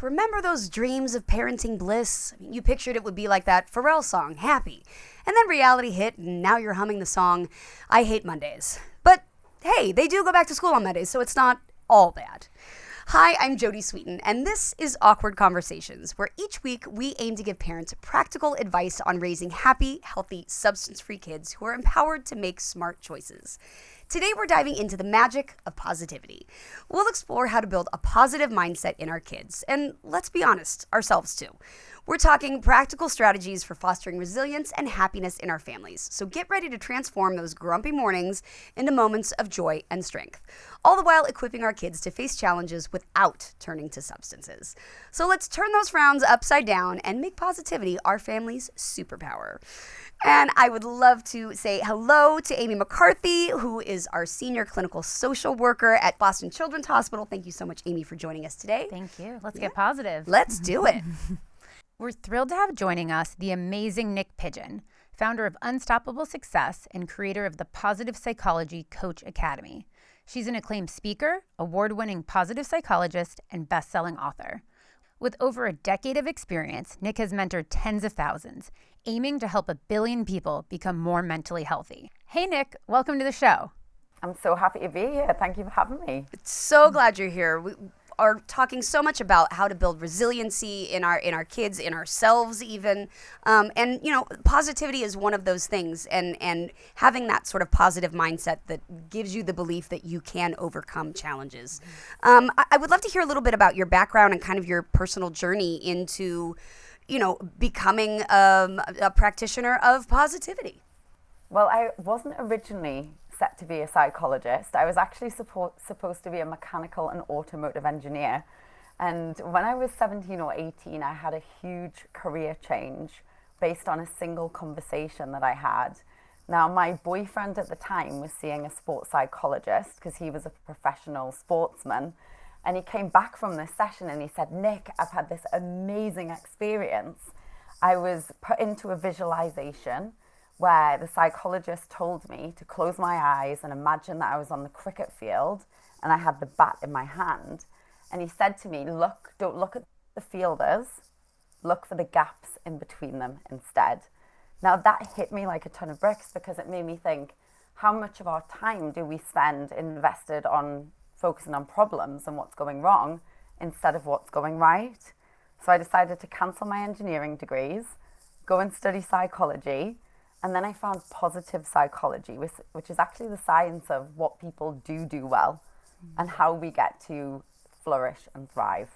Remember those dreams of parenting bliss? I mean, you pictured it would be like that Pharrell song, Happy. And then reality hit, and now you're humming the song, I Hate Mondays. But hey, they do go back to school on Mondays, so it's not all bad. Hi, I'm Jodie Sweetin, and this is Awkward Conversations, where each week we aim to give parents practical advice on raising happy, healthy, substance-free kids who are empowered to make smart choices. Today we're diving into the magic of positivity. We'll explore how to build a positive mindset in our kids, and let's be honest, ourselves too. We're talking practical strategies for fostering resilience and happiness in our families. So get ready to transform those grumpy mornings into moments of joy and strength, all the while equipping our kids to face challenges without turning to substances. So let's turn those frowns upside down and make positivity our family's superpower. And I would love to say hello to Amy McCarthy, who is our senior clinical social worker at Boston Children's Hospital. Thank you so much, Amy, for joining us today. Thank you. Let's get positive. Let's do it. We're thrilled to have joining us the amazing Niyc Pidgeon, founder of Unstoppable Success and creator of the Positive Psychology Coach Academy. She's an acclaimed speaker, award-winning positive psychologist, and best-selling author. With over a decade of experience, Niyc has mentored tens of thousands, aiming to help 1 billion people become more mentally healthy. Hey, Niyc, welcome to the show. I'm so happy to be here. Thank you for having me. So glad you're here. We are talking so much about how to build resiliency in our kids, in ourselves even. And, you know, positivity is one of those things. And having that sort of positive mindset that gives you the belief that you can overcome challenges. I would love to hear a little bit about your background and kind of your personal journey into, you know, becoming a practitioner of positivity. Well, I wasn't originally set to be a psychologist. I was actually supposed to be a mechanical and automotive engineer. And when I was 17 or 18, I had a huge career change based on a single conversation that I had. Now, my boyfriend at the time was seeing a sports psychologist because he was a professional sportsman. And he came back from this session and he said, Niyc, I've had this amazing experience. I was put into a visualization where the psychologist told me to close my eyes and imagine that I was on the cricket field and I had the bat in my hand. And he said to me, don't look at the fielders, look for the gaps in between them instead. Now that hit me like a ton of bricks because it made me think, how much of our time do we spend invested on focusing on problems and what's going wrong instead of what's going right? So I decided to cancel my engineering degrees, go and study psychology. And then I found positive psychology, which is actually the science of what people do well and how we get to flourish and thrive.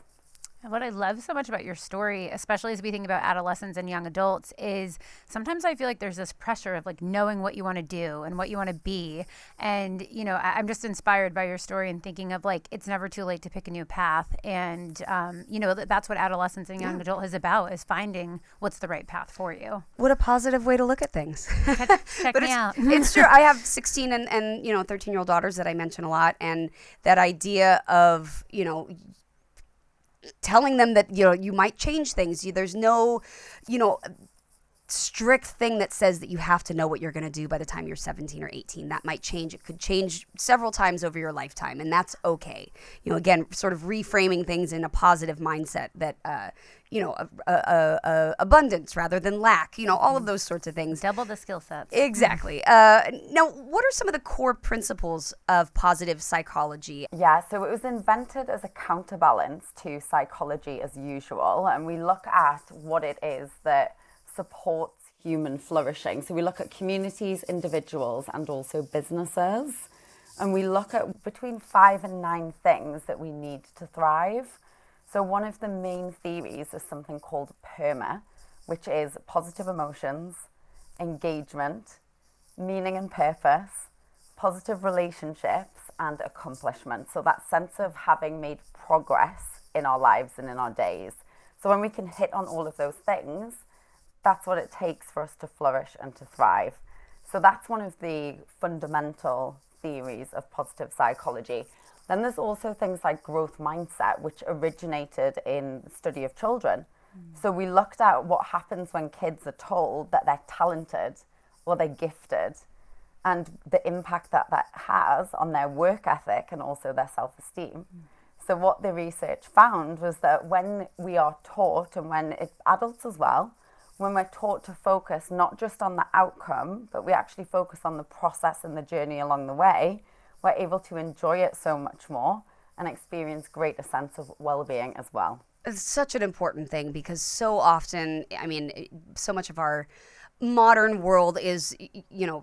And what I love so much about your story, especially as we think about adolescents and young adults, is sometimes I feel like there's this pressure of like knowing what you want to do and what you want to be. And, you know, I'm just inspired by your story and thinking of like, it's never too late to pick a new path. And, you know, that's what adolescence and young adult is about, is finding what's the right path for you. What a positive way to look at things. Check me out. It's true. I have 16 and, you know, 13-year-old daughters that I mention a lot. And that idea of, you know, telling them that, you know, you might change things. There's no, you know, strict thing that says that you have to know what you're going to do by the time you're 17 or 18. That might change. It could change several times over your lifetime, and that's okay. You know, again, sort of reframing things in a positive mindset that, you know, abundance rather than lack, you know, all of those sorts of things. Double the skill sets. Exactly. Now, what are some of the core principles of positive psychology? Yeah, so it was invented as a counterbalance to psychology as usual. And we look at what it is that supports human flourishing. So we look at communities, individuals, and also businesses. And we look at between 5 and 9 things that we need to thrive. So one of the main theories is something called PERMA, which is positive emotions, engagement, meaning and purpose, positive relationships, and accomplishment. So that sense of having made progress in our lives and in our days. So when we can hit on all of those things, that's what it takes for us to flourish and to thrive. So that's one of the fundamental theories of positive psychology. Then there's also things like growth mindset, which originated in the study of children. So we looked at what happens when kids are told that they're talented or they're gifted, and the impact that that has on their work ethic and also their self-esteem. So what the research found was that when we are taught, and when it's adults as well, when we're taught to focus not just on the outcome, but we actually focus on the process and the journey along the way, we're able to enjoy it so much more and experience greater sense of well-being as well. It's such an important thing because so often, I mean, so much of our modern world is,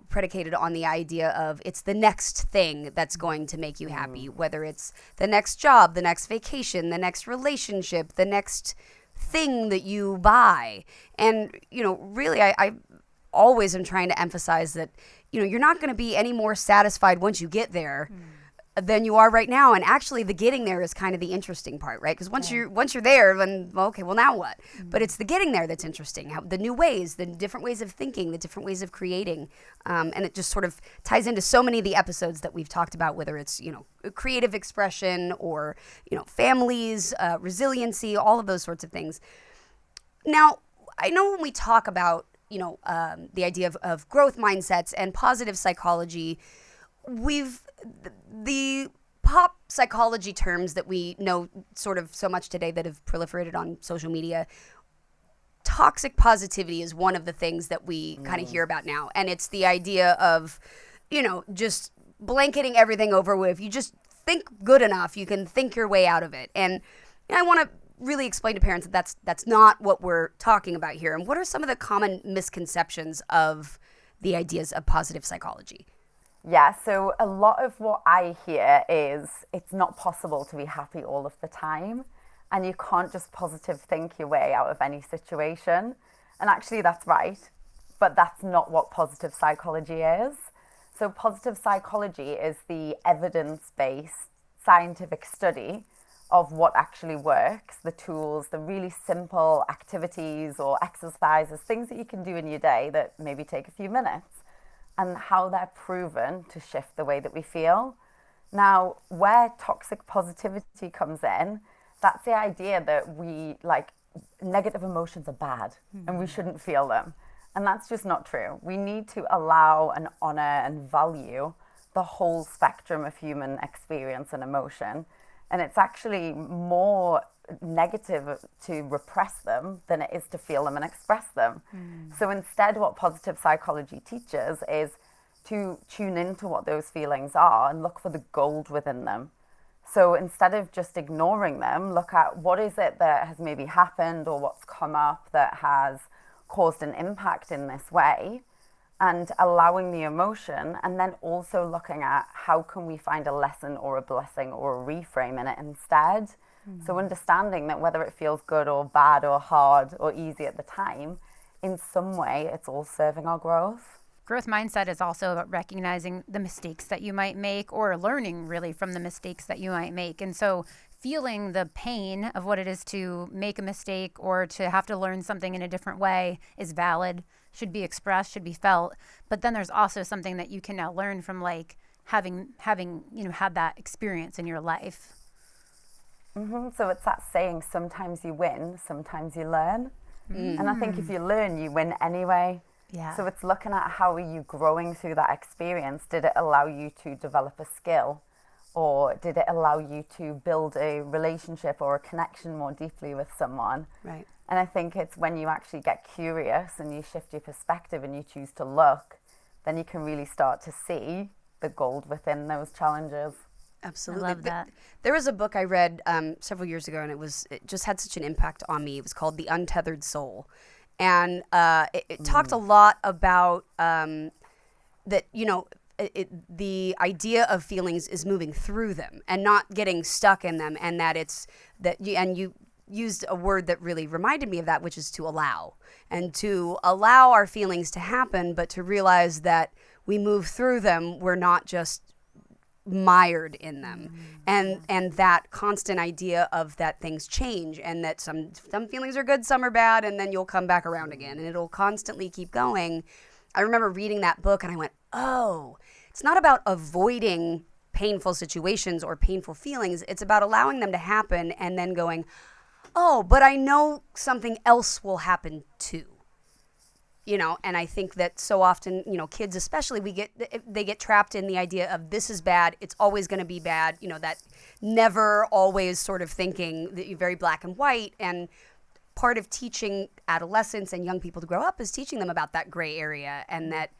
predicated on the idea of it's the next thing that's going to make you happy, whether it's the next job, the next vacation, the next relationship, the next thing that you buy. And, really, I always am trying to emphasize that, you're not going to be any more satisfied once you get there than you are right now. And actually the getting there is kind of the interesting part, right? Because once you're there, then, okay, well, now what? But it's the getting there that's interesting. How, the new ways, the different ways of thinking, the different ways of creating. And it just sort of ties into so many of the episodes that we've talked about, whether it's, creative expression or, families, resiliency, all of those sorts of things. Now, I know when we talk about, the idea of growth mindsets and positive psychology, the pop psychology terms that we know sort of so much today that have proliferated on social media, toxic positivity is one of the things that we kind of hear about now. And it's the idea of, just blanketing everything over with. If you just think good enough, you can think your way out of it. And I want to really explain to parents that that's not what we're talking about here. And what are some of the common misconceptions of the ideas of positive psychology? Yeah, so a lot of what I hear is it's not possible to be happy all of the time, and you can't just positive think your way out of any situation. And actually that's right, but that's not what positive psychology is. So positive psychology is the evidence-based scientific study of what actually works, the tools, the really simple activities or exercises, things that you can do in your day that maybe take a few minutes, and how they're proven to shift the way that we feel. Now, where toxic positivity comes in, that's the idea that negative emotions are bad and we shouldn't feel them. And that's just not true. We need to allow and honor and value the whole spectrum of human experience and emotion. And it's actually more negative to repress them than it is to feel them and express them. So instead, what positive psychology teaches is to tune into what those feelings are and look for the gold within them. So instead of just ignoring them, look at what is it that has maybe happened or what's come up that has caused an impact in this way, and allowing the emotion, and then also looking at how can we find a lesson or a blessing or a reframe in it instead. So understanding that whether it feels good or bad or hard or easy at the time, in some way it's all serving our growth. Growth mindset is also about recognizing the mistakes that you might make, or learning really from the mistakes that you might make. And so feeling the pain of what it is to make a mistake or to have to learn something in a different way is valid, should be expressed, should be felt. But then there's also something that you can now learn from, like having had that experience in your life. So it's that saying, sometimes you win, sometimes you learn. And I think if you learn, you win anyway. Yeah. So it's looking at how are you growing through that experience. Did it allow you to develop a skill? Or did it allow you to build a relationship or a connection more deeply with someone? Right. And I think it's when you actually get curious and you shift your perspective and you choose to look, then you can really start to see the gold within those challenges. Absolutely. I love that. There was a book I read several years ago, and it just had such an impact on me. It was called The Untethered Soul. And it talked a lot about that, the idea of feelings is moving through them and not getting stuck in them, and that you used a word that really reminded me of that, which is to allow. And to allow our feelings to happen, but to realize that we move through them, we're not just mired in them. And that constant idea of that things change, and that some feelings are good, some are bad, and then you'll come back around again, and it'll constantly keep going. I remember reading that book and I went, oh, it's not about avoiding painful situations or painful feelings. It's about allowing them to happen and then going, oh, but I know something else will happen too. And I think that so often, kids especially, they get trapped in the idea of this is bad, it's always going to be bad, that never always sort of thinking that you're very black and white. And part of teaching adolescents and young people to grow up is teaching them about that gray area, and that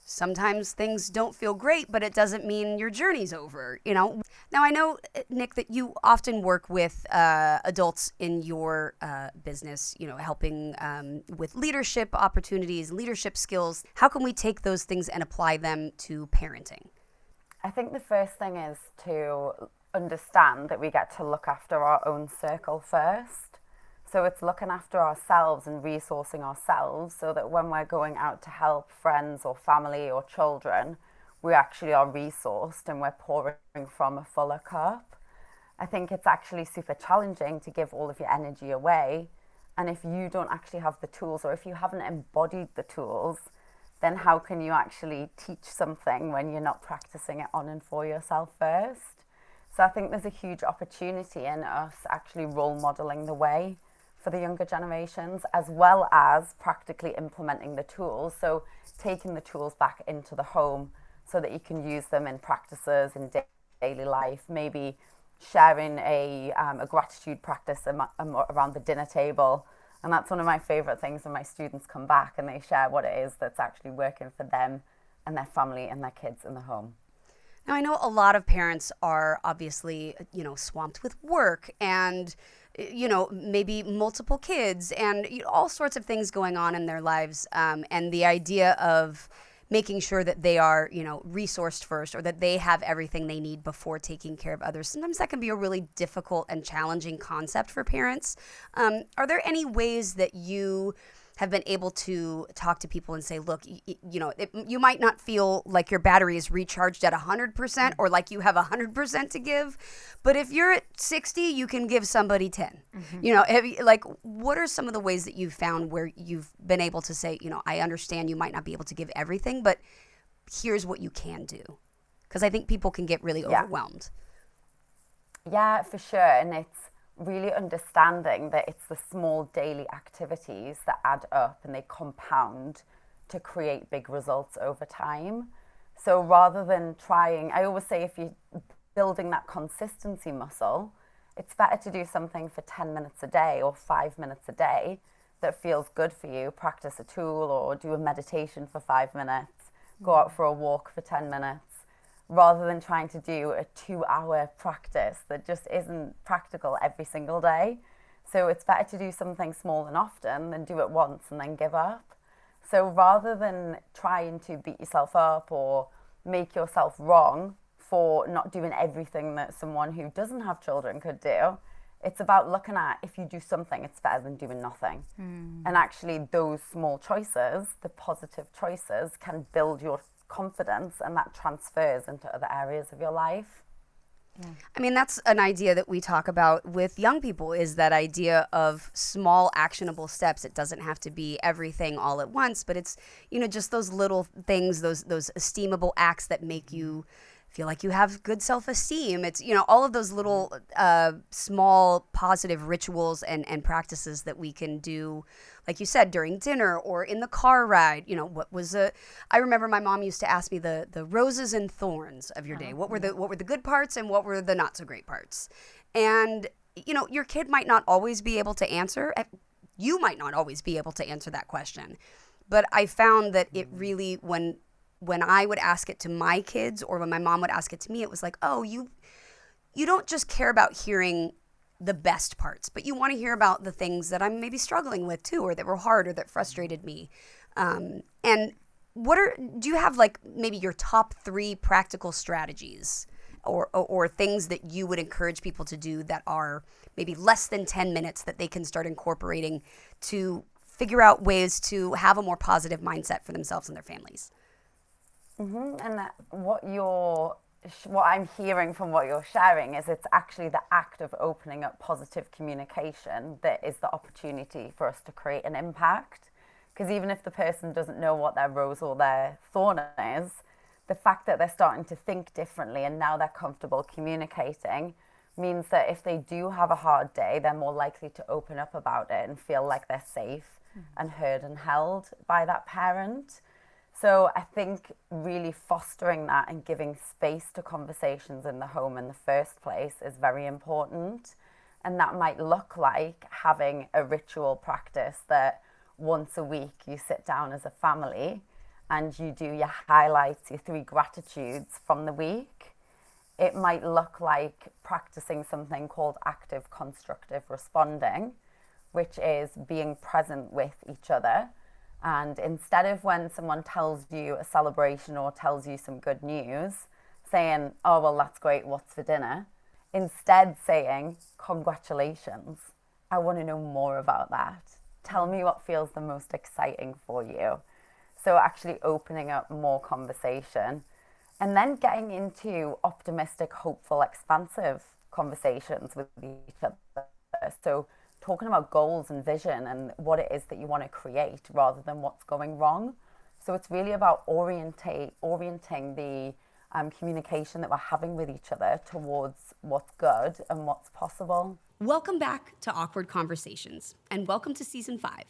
sometimes things don't feel great, but it doesn't mean your journey's over, Now, I know, Nick, that you often work with adults in your business, helping with leadership opportunities, leadership skills. How can we take those things and apply them to parenting? I think the first thing is to understand that we get to look after our own circle first. So it's looking after ourselves and resourcing ourselves so that when we're going out to help friends or family or children, we actually are resourced and we're pouring from a fuller cup. I think it's actually super challenging to give all of your energy away. And if you don't actually have the tools, or if you haven't embodied the tools, then how can you actually teach something when you're not practicing it on and for yourself first? So I think there's a huge opportunity in us actually role modeling the way for the younger generations, as well as practically implementing the tools. So taking the tools back into the home so that you can use them in practices in daily life, maybe sharing a gratitude practice around the dinner table. And that's one of my favorite things when my students come back and they share what it is that's actually working for them and their family and their kids in the home. Now, I know a lot of parents are obviously, swamped with work and, maybe multiple kids and all sorts of things going on in their lives. And the idea of making sure that they are, resourced first, or that they have everything they need before taking care of others. Sometimes that can be a really difficult and challenging concept for parents. Are there any ways that you have been able to talk to people and say, look, you might not feel like your battery is recharged at 100% or like you have 100% to give, but if you're at 60, you can give somebody 10. What are some of the ways that you've found where you've been able to say, I understand you might not be able to give everything, but here's what you can do? Because I think people can get really overwhelmed. Yeah, for sure. And it's really understanding that it's the small daily activities that add up and they compound to create big results over time. So rather than trying, I always say if you're building that consistency muscle, it's better to do something for 10 minutes a day or 5 minutes a day that feels good for you. Practice a tool or do a meditation for 5 minutes, go out for a walk for 10 minutes. Rather than trying to do a 2-hour practice that just isn't practical every single day. So it's better to do something small and often than do it once and then give up. So rather than trying to beat yourself up or make yourself wrong for not doing everything that someone who doesn't have children could do, it's about looking at if you do something, it's better than doing nothing. And actually those small choices, the positive choices, can build your confidence, and that transfers into other areas of your life. I mean, that's an idea that we talk about with young people, is that idea of small actionable steps. It doesn't have to be everything all at once, but it's, just those little things, those esteemable acts that make you feel like you have good self-esteem. It's, all of those little small positive rituals and practices that we can do, like you said, during dinner or in the car ride. I remember my mom used to ask me the roses and thorns of your day. What were the good parts and what were the not so great parts? And, your kid might not always be able to answer. You might not always be able to answer that question. But I found that it really, when I would ask it to my kids or when my mom would ask it to me, it was like, oh, you don't just care about hearing the best parts, but you want to hear about the things that I'm maybe struggling with too, or that were hard or that frustrated me. And do you have maybe your top 3 practical strategies or things that you would encourage people to do that are maybe less than 10 minutes that they can start incorporating to figure out ways to have a more positive mindset for themselves and their families? And what I'm hearing from what you're sharing is it's actually the act of opening up positive communication that is the opportunity for us to create an impact. Because even if the person doesn't know what their rose or their thorn is, the fact that they're starting to think differently and now they're comfortable communicating means that if they do have a hard day, they're more likely to open up about it and feel like they're safe and heard and held by that parent. So I think really fostering that and giving space to conversations in the home in the first place is very important. And that might look like having a ritual practice that once a week you sit down as a family and you do your highlights, your 3 gratitudes from the week. It might look like practicing something called active constructive responding, which is being present with each other. And instead of when someone tells you a celebration or tells you some good news, saying, oh, well, that's great, what's for dinner? Instead saying, congratulations, I want to know more about that. Tell me what feels the most exciting for you. So actually opening up more conversation and then getting into optimistic, hopeful, expansive conversations with each other. So talking about goals and vision and what it is that you want to create rather than what's going wrong. So it's really about orienting the communication that we're having with each other towards what's good and what's possible. Welcome back to Awkward Conversations, and welcome to Season 5.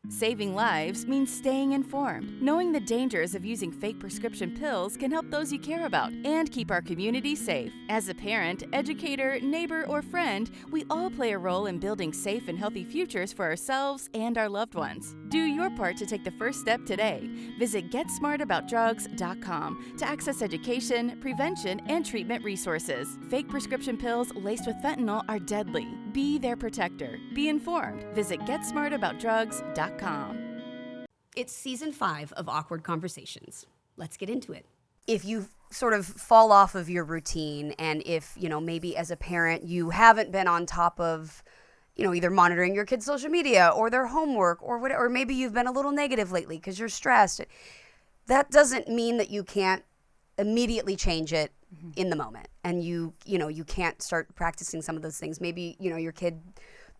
Saving lives means staying informed. Knowing the dangers of using fake prescription pills can help those you care about and keep our community safe. As a parent, educator, neighbor, or friend, we all play a role in building safe and healthy futures for ourselves and our loved ones. Do your part to take the first step today. Visit GetSmartAboutDrugs.com to access education, prevention, and treatment resources. Fake prescription pills laced with fentanyl are deadly. Be their protector. Be informed. Visit GetSmartAboutDrugs.com. It's Season 5 of Awkward Conversations. Let's get into it. If you sort of fall off of your routine, and if, maybe as a parent you haven't been on top of, either monitoring your kids' social media or their homework or whatever, or maybe you've been a little negative lately because you're stressed, that doesn't mean that you can't immediately change it in the moment. And you can't start practicing some of those things. Maybe, your kid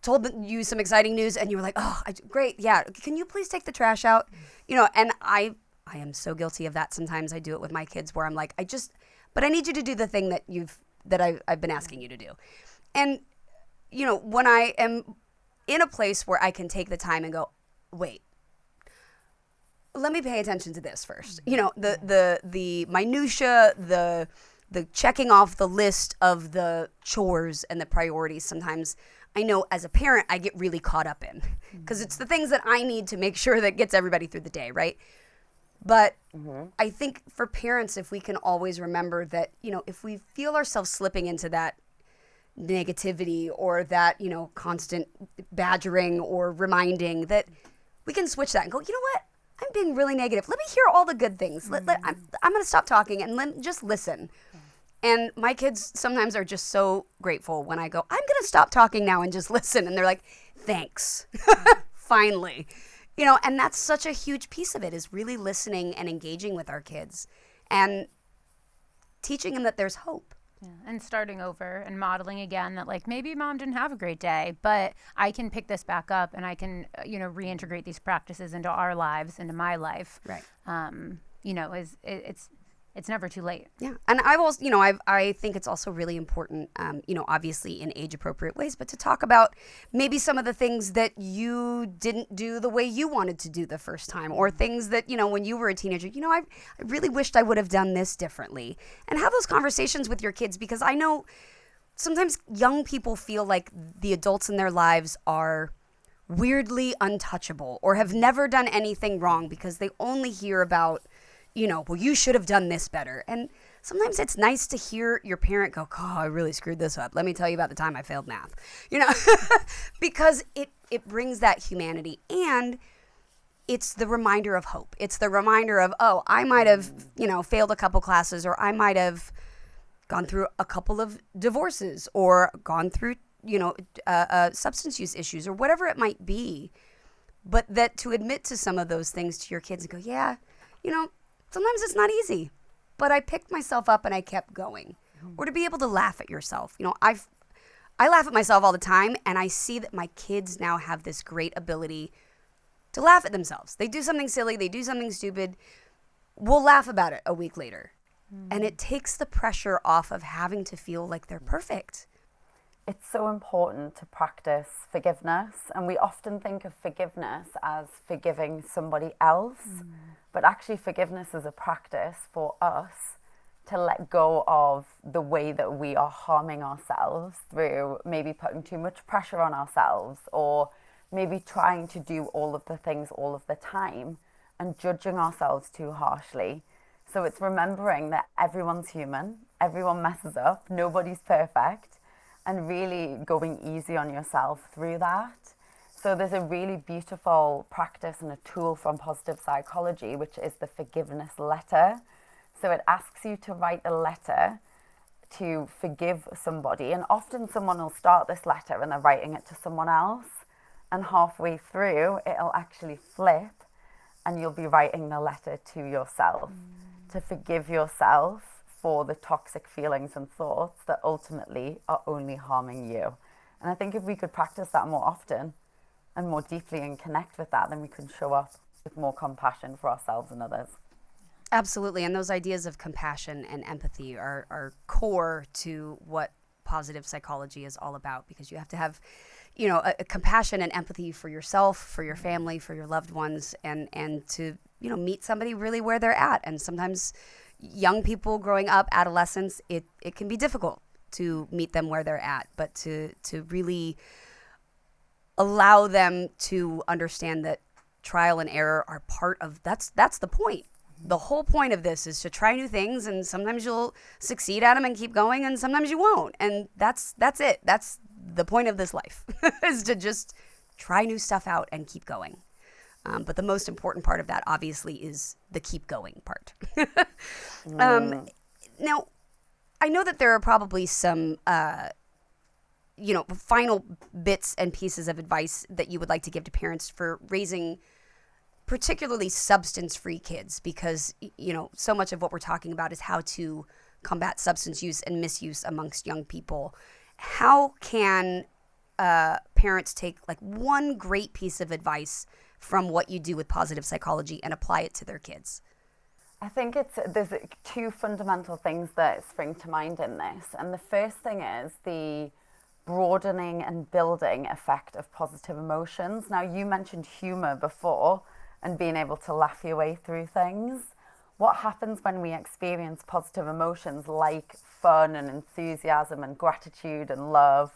told you some exciting news and you were like, oh, great, yeah, can you please take the trash out? And I am so guilty of that. Sometimes I do it with my kids where I'm like, but I need you to do the thing that I've been asking you to do. And, when I am in a place where I can take the time and go, wait, let me pay attention to this first. The minutia, the checking off the list of the chores and the priorities. Sometimes I know as a parent, I get really caught up in because it's the things that I need to make sure that gets everybody through the day, right? But I think for parents, if we can always remember that, if we feel ourselves slipping into that negativity or that, constant badgering or reminding, that we can switch that and go, you know what? I'm being really negative. Let me hear all the good things. I'm going to stop talking and just listen. And my kids sometimes are just so grateful when I go, I'm going to stop talking now and just listen. And they're like, thanks. Finally. And that's such a huge piece of it, is really listening and engaging with our kids and teaching them that there's hope. Yeah. And starting over and modeling again that, like, maybe mom didn't have a great day, but I can pick this back up and I can, reintegrate these practices into our lives, into my life. Right. It's never too late. Yeah. And I've also, I think it's also really important, obviously in age appropriate ways, but to talk about maybe some of the things that you didn't do the way you wanted to do the first time, or things that, when you were a teenager, I really wished I would have done this differently, and have those conversations with your kids, because I know sometimes young people feel like the adults in their lives are weirdly untouchable or have never done anything wrong because they only hear about, well, you should have done this better. And sometimes it's nice to hear your parent go, oh, I really screwed this up. Let me tell you about the time I failed math, because it brings that humanity, and it's the reminder of hope. It's the reminder of, oh, I might have, failed a couple classes, or I might have gone through a couple of divorces, or gone through, substance use issues, or whatever it might be. But that to admit to some of those things to your kids and go, yeah, sometimes it's not easy, but I picked myself up and I kept going. Or to be able to laugh at yourself. I laugh at myself all the time, and I see that my kids now have this great ability to laugh at themselves. They do something silly, they do something stupid. We'll laugh about it a week later. And it takes the pressure off of having to feel like they're perfect. it's so important to practice forgiveness. And we often think of forgiveness as forgiving somebody else, but actually forgiveness is a practice for us to let go of the way that we are harming ourselves through maybe putting too much pressure on ourselves, or maybe trying to do all of the things all of the time and judging ourselves too harshly. So it's remembering that everyone's human, everyone messes up, nobody's perfect, and really going easy on yourself through that. So there's a really beautiful practice and a tool from positive psychology, which is the forgiveness letter. So it asks you to write a letter to forgive somebody. And often someone will start this letter and they're writing it to someone else. And halfway through, it'll actually flip and you'll be writing the letter to yourself, to forgive yourself for the toxic feelings and thoughts that ultimately are only harming you. And I think if we could practice that more often and more deeply and connect with that, then we can show up with more compassion for ourselves and others. Absolutely. And those ideas of compassion and empathy are core to what positive psychology is all about, because you have to have, a compassion and empathy for yourself, for your family, for your loved ones, and to, meet somebody really where they're at. And sometimes young people growing up, adolescents, it can be difficult to meet them where they're at, but to really allow them to understand that trial and error are part of, that's the point. The whole point of this is to try new things, and sometimes you'll succeed at them and keep going, and sometimes you won't. And that's it. That's the point of this life, is to just try new stuff out and keep going. But the most important part of that, obviously, is the keep going part. Now, I know that there are probably some, final bits and pieces of advice that you would like to give to parents for raising particularly substance-free kids, because, so much of what we're talking about is how to combat substance use and misuse amongst young people. How can parents take one great piece of advice from what you do with positive psychology and apply it to their kids? I think there's two fundamental things that spring to mind in this. And the first thing is the broadening and building effect of positive emotions. Now, you mentioned humor before, and being able to laugh your way through things. What happens when we experience positive emotions like fun and enthusiasm and gratitude and love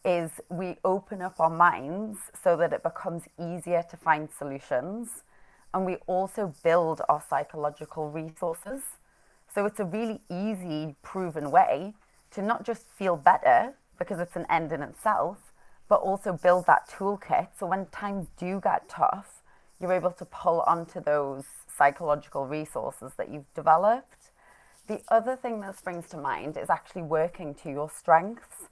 is we open up our minds so that it becomes easier to find solutions, and we also build our psychological resources. So it's a really easy, proven way to not just feel better, because it's an end in itself, but also build that toolkit so when times do get tough, you're able to pull onto those psychological resources that you've developed. The other thing that springs to mind is actually working to your strengths.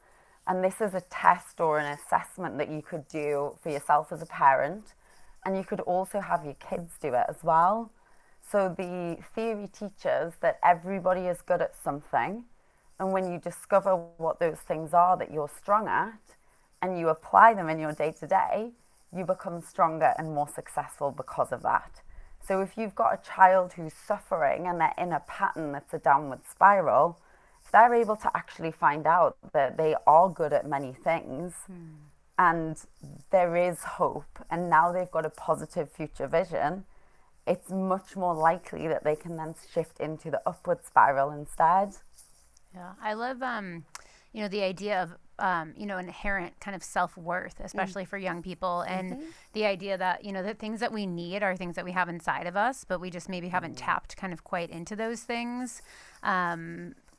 And this is a test or an assessment that you could do for yourself as a parent. And you could also have your kids do it as well. So the theory teaches that everybody is good at something. And when you discover what those things are that you're strong at, and you apply them in your day-to-day, you become stronger and more successful because of that. So if you've got a child who's suffering and they're in a pattern that's a downward spiral, if they're able to actually find out that they are good at many things and there is hope, and now they've got a positive future vision, it's much more likely that they can then shift into the upward spiral instead. Yeah, I love, the idea of, inherent kind of self-worth, especially for young people. And the idea that, the things that we need are things that we have inside of us, but we just maybe haven't tapped kind of quite into those things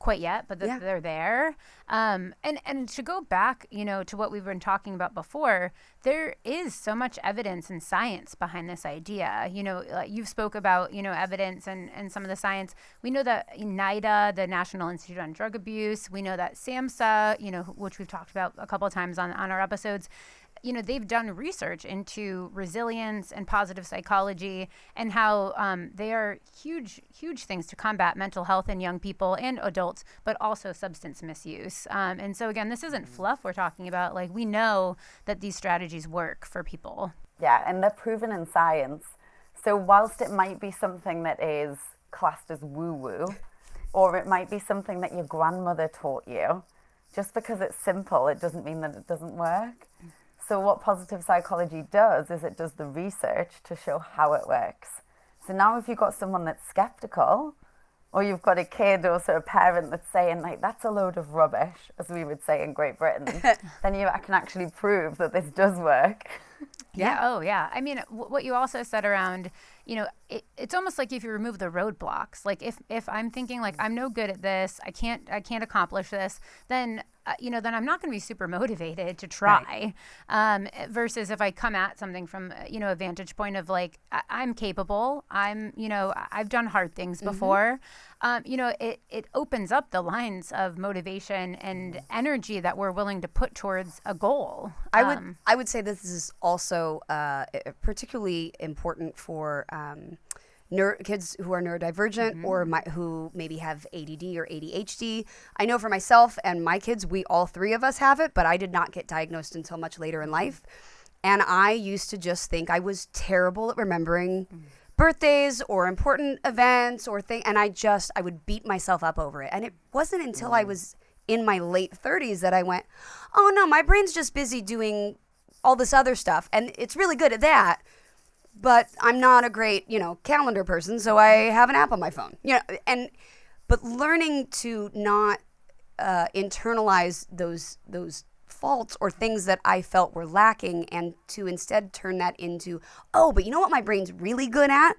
quite yet, but they're there. And to go back, to what we've been talking about before, there is so much evidence and science behind this idea. Like you've spoke about, evidence and some of the science. We know that NIDA, the National Institute on Drug Abuse, we know that SAMHSA, which we've talked about a couple of times on our episodes, they've done research into resilience and positive psychology and how they are huge things to combat mental health in young people and adults, but also substance misuse. And so again, this isn't fluff we're talking about. Like, we know that these strategies work for people. Yeah, and they're proven in science. So whilst it might be something that is classed as woo-woo, or it might be something that your grandmother taught you, just because it's simple, it doesn't mean that it doesn't work. So what positive psychology does is it does the research to show how it works. So now if you've got someone that's skeptical, or you've got a kid or sort of parent that's saying, like, that's a load of rubbish, as we would say in Great Britain, then you can actually prove that this does work. Yeah. Oh, yeah. I mean, what you also said around, it's almost like if you remove the roadblocks, like if I'm thinking like I'm no good at this, I can't accomplish this, then then I'm not going to be super motivated to try. Right. Versus if I come at something from a vantage point of like I'm capable, I've done hard things before. It opens up the lines of motivation and energy that we're willing to put towards a goal. I would say this is also particularly important for kids who are neurodivergent or who maybe have ADD or ADHD. I know for myself and my kids, all three of us have it, but I did not get diagnosed until much later in life. And I used to just think I was terrible at remembering birthdays or important events or things, and I would beat myself up over it. And it wasn't until I was in my late 30s that I went, oh no, my brain's just busy doing all this other stuff, and it's really good at that. But I'm not a great, calendar person, so I have an app on my phone. But learning to not internalize those faults or things that I felt were lacking, and to instead turn that into, but you know what my brain's really good at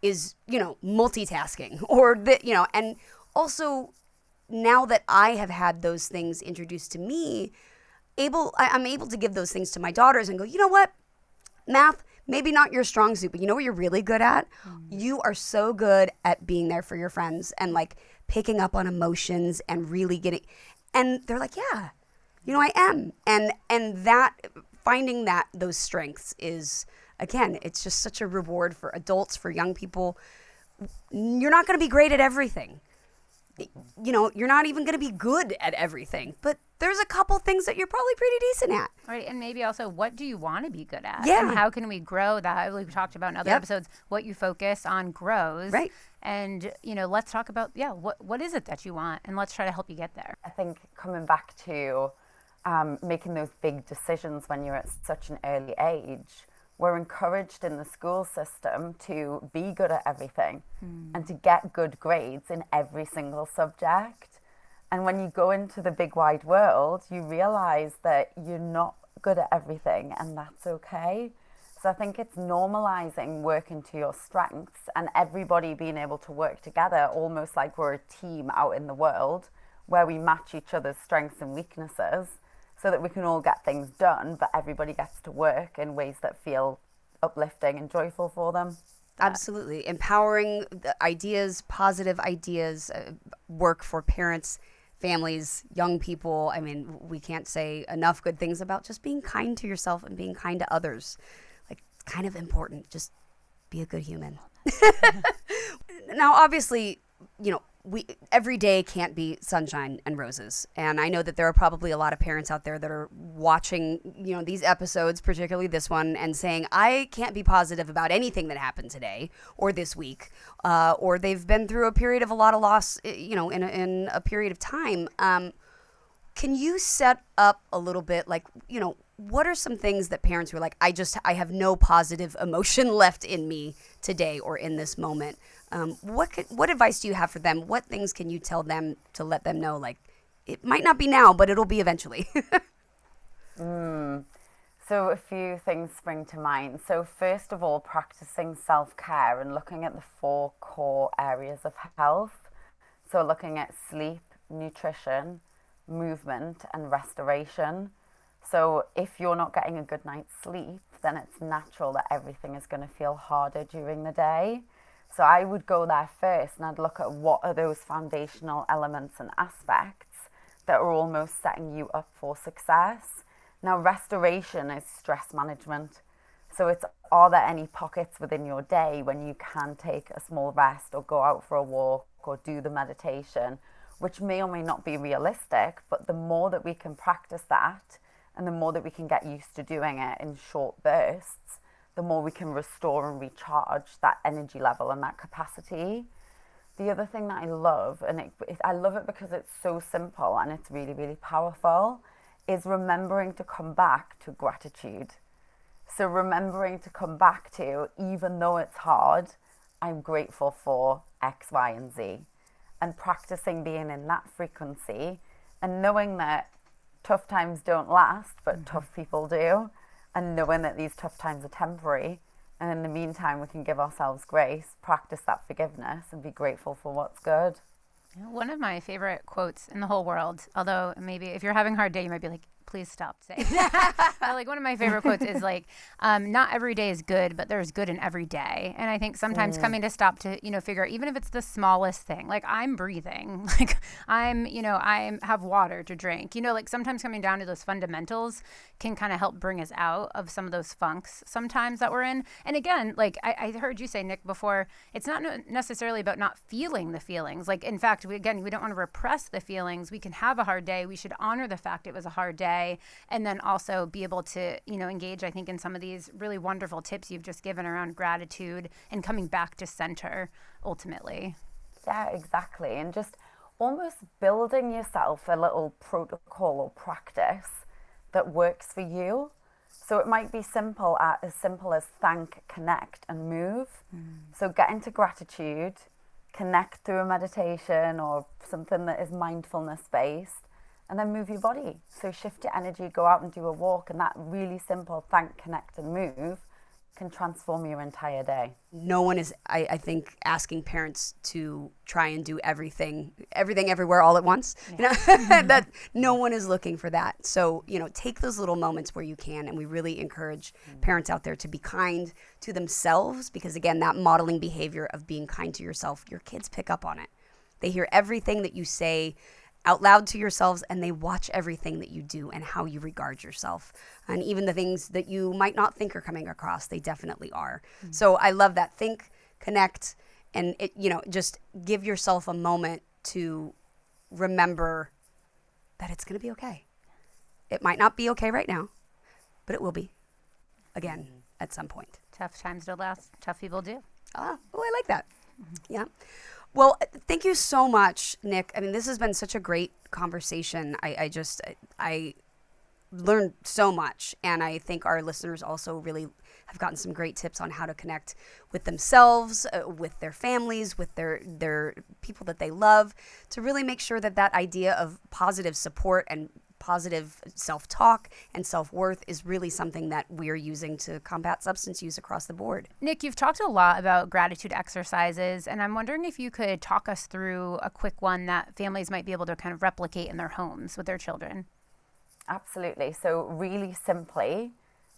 is, multitasking, or and also now that I have had those things introduced to me, I'm able to give those things to my daughters and go, you know what, math, maybe not your strong suit, but you know what you're really good at? You are so good at being there for your friends and like picking up on emotions and really getting, and they're like, yeah, I am. And that, finding those strengths is, again, it's just such a reward for adults, for young people. You're not going to be great at everything. You're not even going to be good at everything, but there's a couple things that you're probably pretty decent at. Right, and maybe also, what do you want to be good at? Yeah. And how can we grow that? We've talked about in other episodes, what you focus on grows. Right. And, let's talk about, what is it that you want? And let's try to help you get there. I think coming back to making those big decisions when you're at such an early age, we're encouraged in the school system to be good at everything and to get good grades in every single subject. And when you go into the big wide world, you realize that you're not good at everything, and that's okay. So I think it's normalizing working to your strengths and everybody being able to work together, almost like we're a team out in the world where we match each other's strengths and weaknesses, so that we can all get things done, but everybody gets to work in ways that feel uplifting and joyful for them. Absolutely. Empowering the ideas, positive ideas, work for parents, families, young people. I mean, we can't say enough good things about just being kind to yourself and being kind to others. Like, kind of important. Just be a good human. Now, obviously, every day can't be sunshine and roses. And I know that there are probably a lot of parents out there that are watching, these episodes, particularly this one, and saying, I can't be positive about anything that happened today or this week, or they've been through a period of a lot of loss, in a period of time. Can you set up a little bit, like, what are some things that parents who are like, I have no positive emotion left in me today or in this moment? What advice do you have for them? What things can you tell them to let them know, like, it might not be now, but it'll be eventually? So a few things spring to mind. So first of all, practicing self-care and looking at the 4 core areas of health. So looking at sleep, nutrition, movement, and restoration. So if you're not getting a good night's sleep, then it's natural that everything is going to feel harder during the day. So I would go there first, and I'd look at what are those foundational elements and aspects that are almost setting you up for success. Now, restoration is stress management. So it's, are there any pockets within your day when you can take a small rest or go out for a walk or do the meditation, which may or may not be realistic, but the more that we can practice that and the more that we can get used to doing it in short bursts, the more we can restore and recharge that energy level and that capacity. the other thing that I love, and I love it because it's so simple and it's really, really powerful, is remembering to come back to gratitude. So remembering to come back to, even though it's hard, I'm grateful for X, Y, and Z. And practicing being in that frequency and knowing that tough times don't last, but tough people do. And knowing that these tough times are temporary. And in the meantime, we can give ourselves grace, practice that forgiveness, and be grateful for what's good. One of my favorite quotes in the whole world, although maybe if you're having a hard day, you might be like, please stop saying that. Like one of my favorite quotes is like, not every day is good, but there's good in every day. And I think sometimes coming to stop to, figure out, even if it's the smallest thing, like I'm breathing, like I have water to drink, like sometimes coming down to those fundamentals can kind of help bring us out of some of those funks sometimes that we're in. And again, like I heard you say, Nick, before, it's not necessarily about not feeling the feelings. Like, in fact, we don't want to repress the feelings. We can have a hard day. We should honor the fact it was a hard day. And then also be able to, engage, I think, in some of these really wonderful tips you've just given around gratitude and coming back to center, ultimately. Yeah, exactly. And just almost building yourself a little protocol or practice that works for you. So it might be as simple as thank, connect, and move. So get into gratitude, connect through a meditation or something that is mindfulness based. And then move your body. So shift your energy, go out and do a walk. And that really simple thank, connect, and move can transform your entire day. No one is, I think, asking parents to try and do everything, everywhere, all at once. Yeah. That no one is looking for that. So, take those little moments where you can. And we really encourage parents out there to be kind to themselves. Because, again, that modeling behavior of being kind to yourself, your kids pick up on it. They hear everything that you say out loud to yourselves, and they watch everything that you do and how you regard yourself. And even the things that you might not think are coming across, they definitely are. So I love that. Think, connect, and just give yourself a moment to remember that it's going to be okay. It might not be okay right now, but it will be again at some point. Tough times don't last. Tough people do. I like that. Yeah. Well, thank you so much, Nick. I mean, this has been such a great conversation. I learned so much, and I think our listeners also really have gotten some great tips on how to connect with themselves, with their families, with their people that they love, to really make sure that idea of positive support and positive self-talk and self-worth is really something that we're using to combat substance use across the board. Nick, you've talked a lot about gratitude exercises, and I'm wondering if you could talk us through a quick one that families might be able to kind of replicate in their homes with their children. Absolutely. So really simply,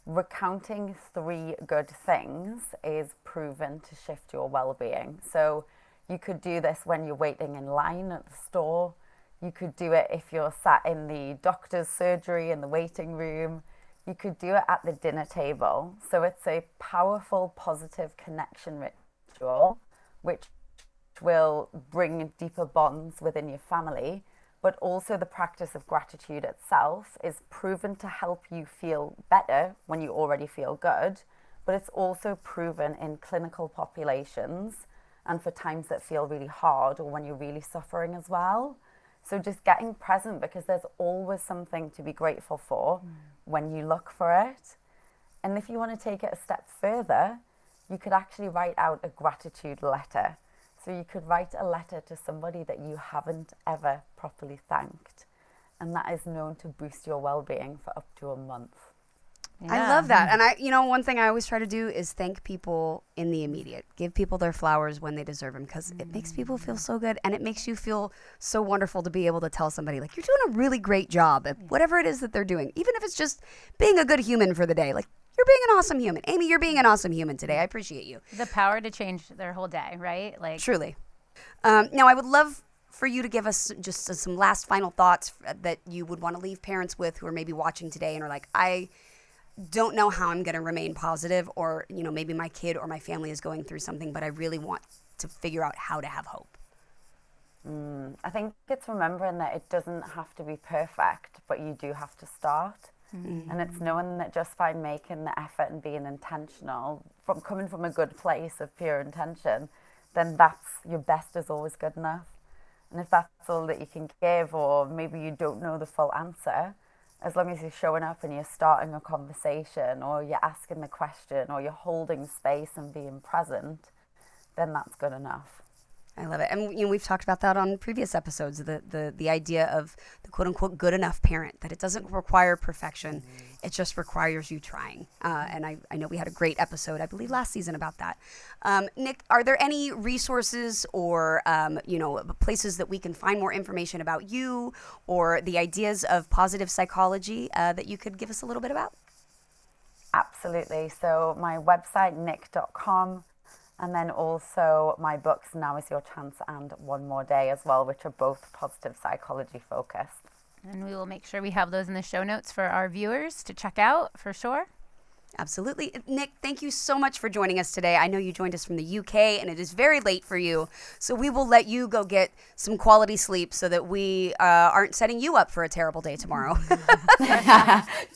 recounting 3 good things is proven to shift your well-being. So you could do this when you're waiting in line at the store. You could do it if you're sat in the doctor's surgery in the waiting room. You could do it at the dinner table. So it's a powerful, positive connection ritual, which will bring deeper bonds within your family. But also the practice of gratitude itself is proven to help you feel better when you already feel good. But it's also proven in clinical populations and for times that feel really hard or when you're really suffering as well. So just getting present, because there's always something to be grateful for when you look for it. And if you want to take it a step further, you could actually write out a gratitude letter. So you could write a letter to somebody that you haven't ever properly thanked. And that is known to boost your well-being for up to a month. Yeah. I love that. And one thing I always try to do is thank people in the immediate. Give people their flowers when they deserve them, because it makes people feel so good, and it makes you feel so wonderful to be able to tell somebody, like, you're doing a really great job at whatever it is that they're doing, even if it's just being a good human for the day. Like, you're being an awesome human. Amy, you're being an awesome human today. I appreciate you. The power to change their whole day, right? Like, truly. Now, I would love for you to give us just some last final thoughts that you would want to leave parents with who are maybe watching today and are like, I don't know how I'm going to remain positive, or, maybe my kid or my family is going through something, but I really want to figure out how to have hope. I think it's remembering that it doesn't have to be perfect, but you do have to start. And it's knowing that just by making the effort and being intentional, coming from a good place of pure intention, then that's your best is always good enough. And if that's all that you can give, or maybe you don't know the full answer, as long as you're showing up and you're starting a conversation, or you're asking the question, or you're holding space and being present, then that's good enough. I love it. And we've talked about that on previous episodes, the idea of the quote unquote good enough parent, that it doesn't require perfection. It just requires you trying. And I know we had a great episode, I believe last season, about that. Niyc, are there any resources or, places that we can find more information about you or the ideas of positive psychology that you could give us a little bit about? Absolutely. So my website, niyc.com. And then also my books, Now Is Your Chance and One More Day as well, which are both positive psychology focused. And we will make sure we have those in the show notes for our viewers to check out for sure. Absolutely. Niyc, thank you so much for joining us today. I know you joined us from the UK and it is very late for you. So we will let you go get some quality sleep so that we aren't setting you up for a terrible day tomorrow.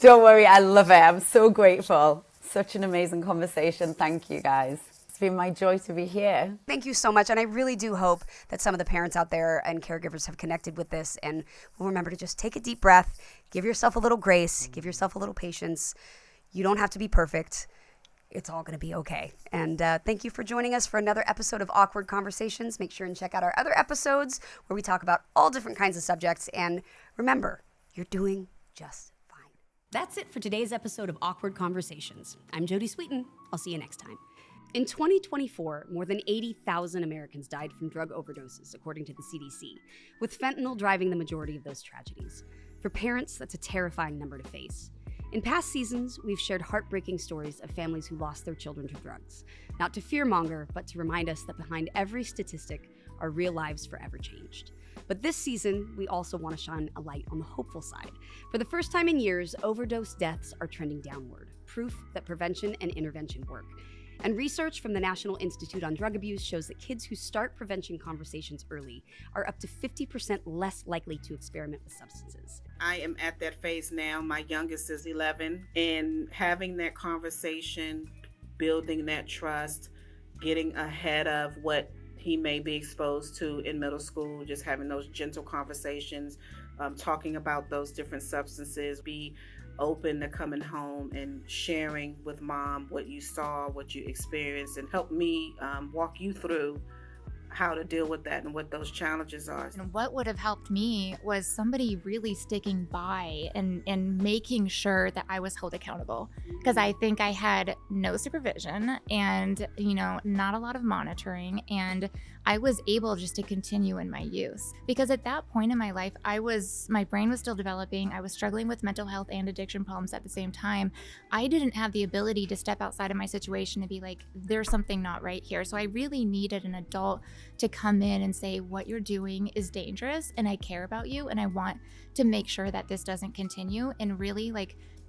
Don't worry, I love it. I'm so grateful. Such an amazing conversation. Thank you, guys. It's been my joy to be here. Thank you so much. And I really do hope that some of the parents out there and caregivers have connected with this and will remember to just take a deep breath, give yourself a little grace, give yourself a little patience. You don't have to be perfect. It's all going to be okay. And thank you for joining us for another episode of Awkward Conversations. Make sure and check out our other episodes where we talk about all different kinds of subjects. And remember, you're doing just fine. That's it for today's episode of Awkward Conversations. I'm Jodie Sweetin. I'll see you next time. In 2024, more than 80,000 Americans died from drug overdoses, according to the CDC, with fentanyl driving the majority of those tragedies. For parents, that's a terrifying number to face. In past seasons, we've shared heartbreaking stories of families who lost their children to drugs. Not to fearmonger, but to remind us that behind every statistic are real lives forever changed. But this season, we also want to shine a light on the hopeful side. For the first time in years, overdose deaths are trending downward, proof that prevention and intervention work. And research from the National Institute on Drug Abuse shows that kids who start prevention conversations early are up to 50% less likely to experiment with substances. I am at that phase now. My youngest is 11, and having that conversation, building that trust, getting ahead of what he may be exposed to in middle school, just having those gentle conversations, talking about those different substances, be open to coming home and sharing with mom what you saw, what you experienced, and help me walk you through how to deal with that and what those challenges are. And what would have helped me was somebody really sticking by and making sure that I was held accountable. Because I think I had no supervision and, not a lot of monitoring. And I was able just to continue in my use. Because at that point in my life, my brain was still developing. I was struggling with mental health and addiction problems at the same time. I didn't have the ability to step outside of my situation and be like, there's something not right here. So I really needed an adult to come in and say, what you're doing is dangerous and I care about you and I want to make sure that this doesn't continue, and really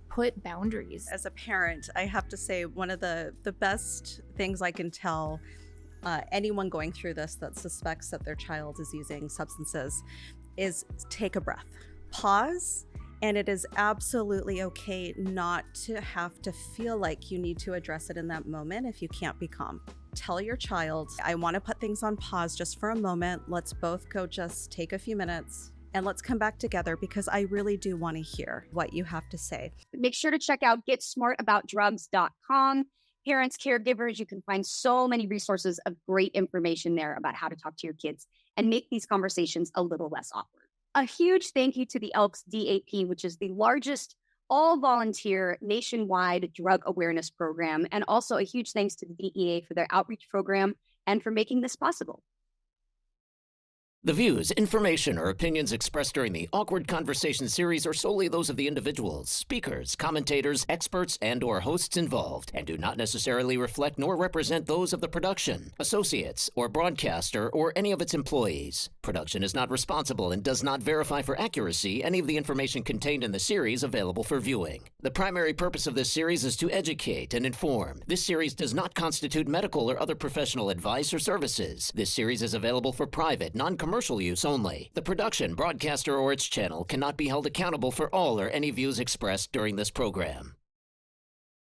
put boundaries. As a parent, I have to say one of the best things I can tell anyone going through this that suspects that their child is using substances is take a breath, pause, and it is absolutely okay not to have to feel like you need to address it in that moment if you can't be calm. Tell your child, I want to put things on pause just for a moment. Let's both go just take a few minutes and let's come back together because I really do want to hear what you have to say. Make sure to check out getsmartaboutdrugs.com. Parents, caregivers, you can find so many resources of great information there about how to talk to your kids and make these conversations a little less awkward. A huge thank you to the Elks DAP, which is the largest all-volunteer nationwide drug awareness program, and also a huge thanks to the DEA for their outreach program and for making this possible. The views, information, or opinions expressed during the Awkward Conversation series are solely those of the individuals, speakers, commentators, experts, and/or hosts involved, and do not necessarily reflect nor represent those of the production, associates, or broadcaster, or any of its employees. Production is not responsible and does not verify for accuracy any of the information contained in the series available for viewing. The primary purpose of this series is to educate and inform. This series does not constitute medical or other professional advice or services. This series is available for private, non-commercial use only. The production, broadcaster, or its channel cannot be held accountable for all or any views expressed during this program.